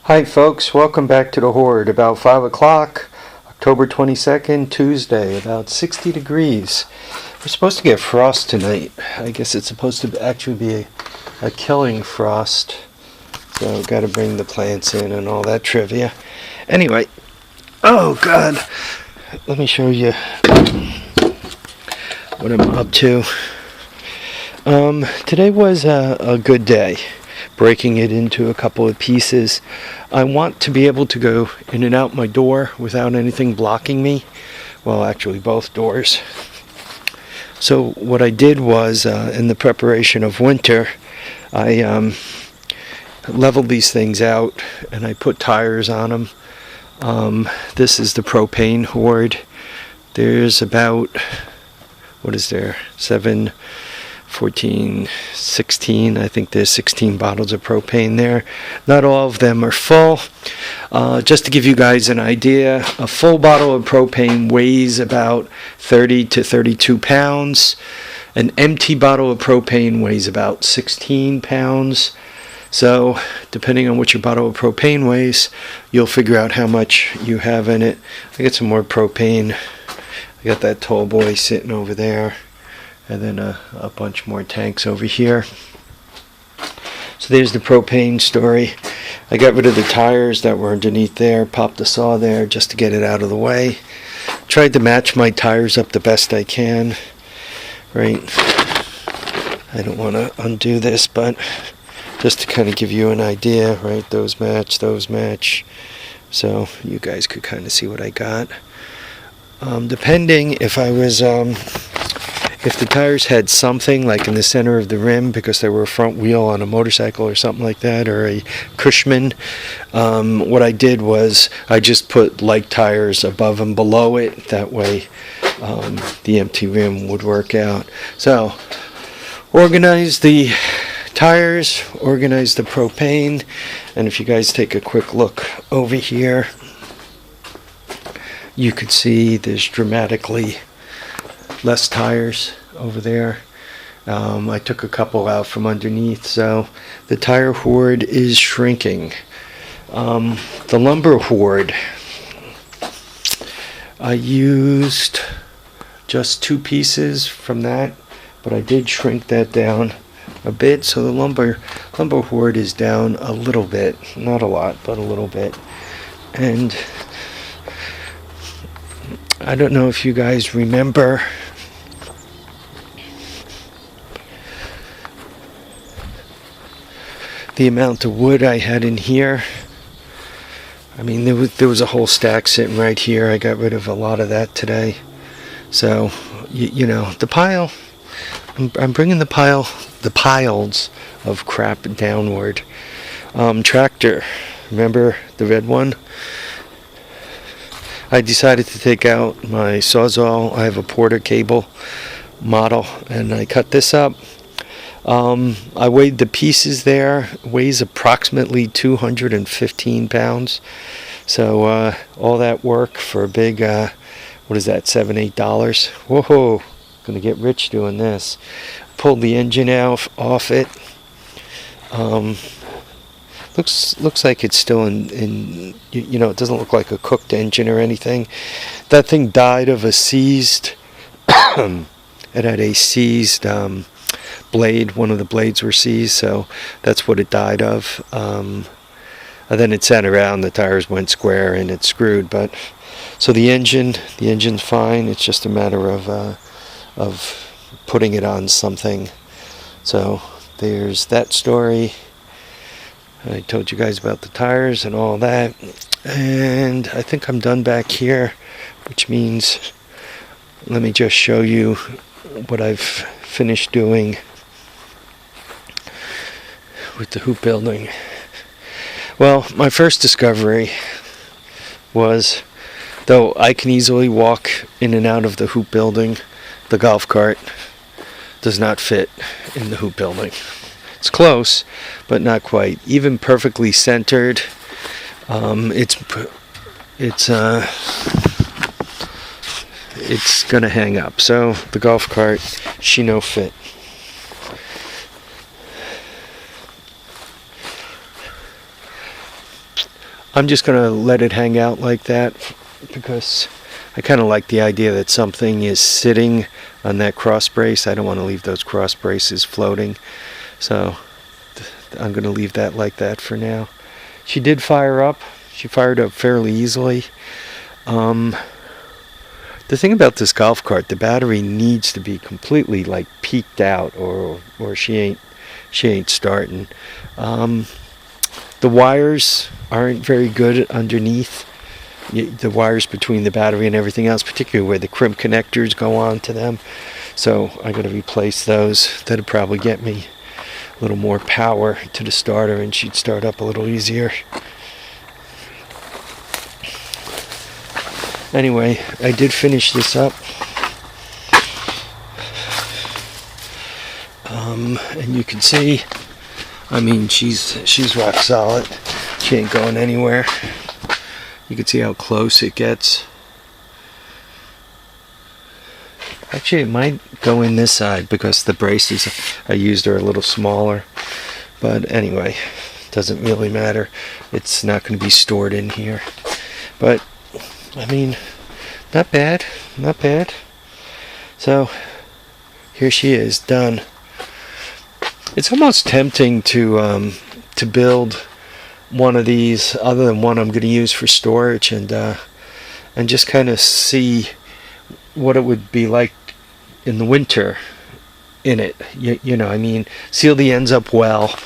Hi folks, welcome back to the Hoard. About 5 o'clock, October 22nd, Tuesday, about 60 degrees. We're supposed to get frost tonight. I guess it's supposed to actually be a killing frost. So got to bring the plants in and all that trivia. Anyway, oh God, let me show you what I'm up to. Today was a good day. Breaking it into a couple of pieces. I want to be able to go in and out my door without anything blocking me. Well, actually both doors. So what I did was, in the preparation of winter, I leveled these things out and I put tires on them. This is the propane hoard. There's about, what is there, 7, 14, 16, I think there's 16 bottles of propane there. Not all of them are full. Just to give you guys an idea, a full bottle of propane weighs about 30 to 32 pounds. An empty bottle of propane weighs about 16 pounds. So, depending on what your bottle of propane weighs, you'll figure out how much you have in it. I got some more propane. I got that tall boy sitting over there. And then a bunch more tanks over here. So there's the propane story. I got rid of the tires that were underneath there, popped the saw there just to get it out of the way. Tried to match my tires up the best I can. Right. I don't want to undo this, but just to kind of give you an idea, right? Those match. So you guys could kind of see what I got. Depending if I was... if the tires had something like in the center of the rim because they were a front wheel on a motorcycle or something like that, or a Cushman, what I did was I just put light tires above and below it. That way the empty rim would work out. So organize the tires, organize the propane, and if you guys take a quick look over here, you could see there's dramatically less tires over there. I took a couple out from underneath, so the tire hoard is shrinking. The lumber hoard, I used just 2 pieces from that, but I did shrink that down a bit, so the lumber hoard is down a little bit, not a lot, but a little bit. And I don't know if you guys remember the amount of wood I had in here. I mean, there was a whole stack sitting right here. I got rid of a lot of that today. So, you know, the pile, I'm bringing the piles of crap downward. Tractor, remember the red one? I decided to take out my Sawzall. I have a Porter cable model, and I cut this up. I weighed the pieces there. It weighs approximately 215 pounds. So all that work for a big, what is that, $7-8? Whoa, gonna get rich doing this. Pulled the engine off it. Looks like it's still in you know, it doesn't look like a cooked engine or anything. That thing died of a seized, it had a seized blade. One of the blades were seized, so that's what it died of. And then it sat around, the tires went square and it screwed. But so the engine's fine. It's just a matter of putting it on something. So there's that story. I told you guys about the tires and all that, and I think I'm done back here, which means let me just show you what I've finished doing with the hoop building. Well, my first discovery was, though I can easily walk in and out of the hoop building, the golf cart does not fit in the hoop building. It's close, but not quite. Even perfectly centered, it's gonna hang up. So the golf cart, she no fit. I'm just going to let it hang out like that because I kind of like the idea that something is sitting on that cross brace. I don't want to leave those cross braces floating. So I'm going to leave that like that for now. She did fire up. She fired up fairly easily. The thing about this golf cart, the battery needs to be completely like peaked out, or she ain't starting. The wires aren't very good underneath. The wires between the battery and everything else, particularly where the crimp connectors go on to them. So I got to replace those. That'd probably get me a little more power to the starter, and she'd start up a little easier. Anyway, I did finish this up. And you can see, I mean, she's rock solid. She ain't going anywhere. You can see how close it gets. Actually, it might go in this side because the braces I used are a little smaller. But anyway, doesn't really matter. It's not going to be stored in here. But, I mean, not bad. Not bad. So, here she is, done. It's almost tempting to build one of these, other than one I'm going to use for storage, and just kind of see what it would be like in the winter in it. You know, I mean, seal the ends up well.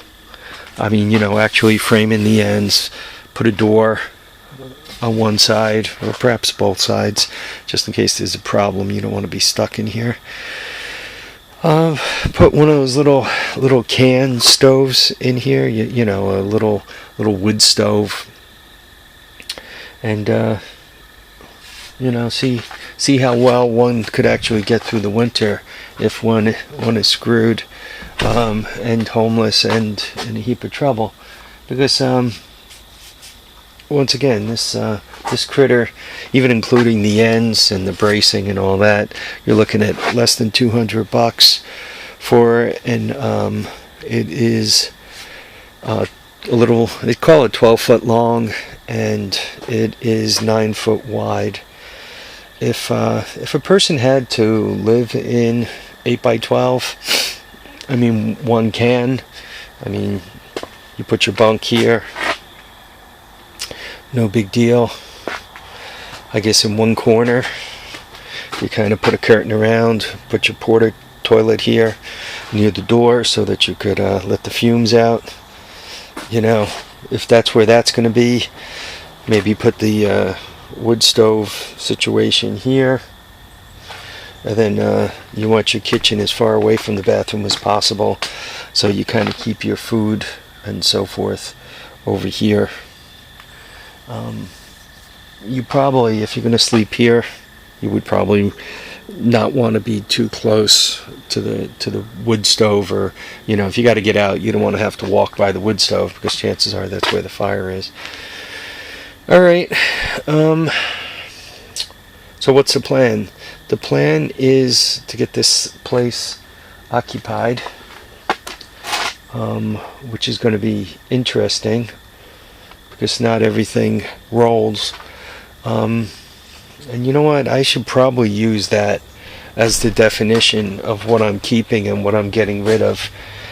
I mean, you know, actually frame in the ends, put a door on one side, or perhaps both sides, just in case there's a problem. You don't want to be stuck in here. Put one of those little can stoves in here, you know, a little wood stove, and you know, see how well one could actually get through the winter if one is screwed and homeless and in a heap of trouble, because once again, this critter, even including the ends and the bracing and all that, you're looking at less than $200 for it. And it is a little, they call it 12 foot long, and it is 9 foot wide. If a person had to live in 8 by 12, I mean, one can. I mean, you put your bunk here, no big deal. I guess in one corner, you kind of put a curtain around, put your porta toilet here near the door so that you could let the fumes out. You know, if that's where that's going to be, maybe put the wood stove situation here. And then you want your kitchen as far away from the bathroom as possible, so you kind of keep your food and so forth over here. You probably, if you're going to sleep here, you would probably not want to be too close to the wood stove, or, you know, if you got to get out, you don't want to have to walk by the wood stove, because chances are that's where the fire is. All right. So what's the plan? The plan is to get this place occupied, which is going to be interesting, because not everything rolls. And you know what? I should probably use that as the definition of what I'm keeping and what I'm getting rid of.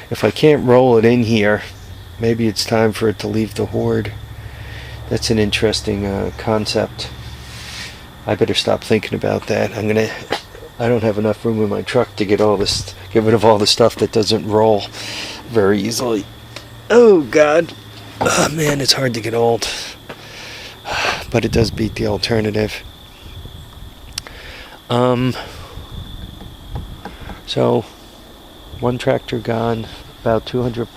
If I can't roll it in here, maybe it's time for it to leave the hoard. That's an interesting concept. I better stop thinking about that. I don't have enough room in my truck to get rid of all the stuff that doesn't roll very easily. Oh God. Oh man, it's hard to get old. But it does beat the alternative. So one tractor gone, about 200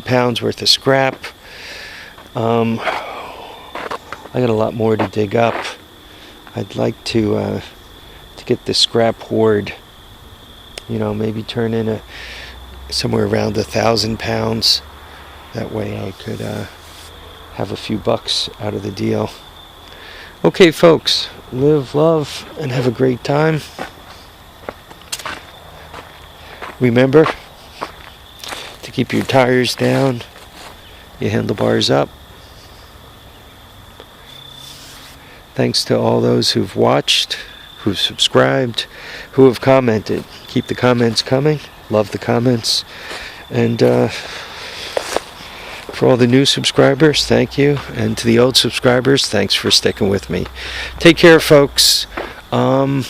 pounds worth of scrap. I got a lot more to dig up. I'd like to get the scrap hoard, you know, maybe turn in somewhere around 1,000 pounds. That way I could have a few bucks out of the deal. Okay, folks, live, love, and have a great time. Remember to keep your tires down, your handlebars up, Thanks to all those who've watched, who've subscribed, who have commented. Keep the comments coming. Love the comments. And for all the new subscribers, thank you. And to the old subscribers, thanks for sticking with me. Take care, folks. There's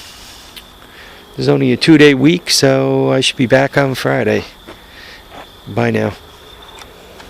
only a 2-day week, so I should be back on Friday. Bye now.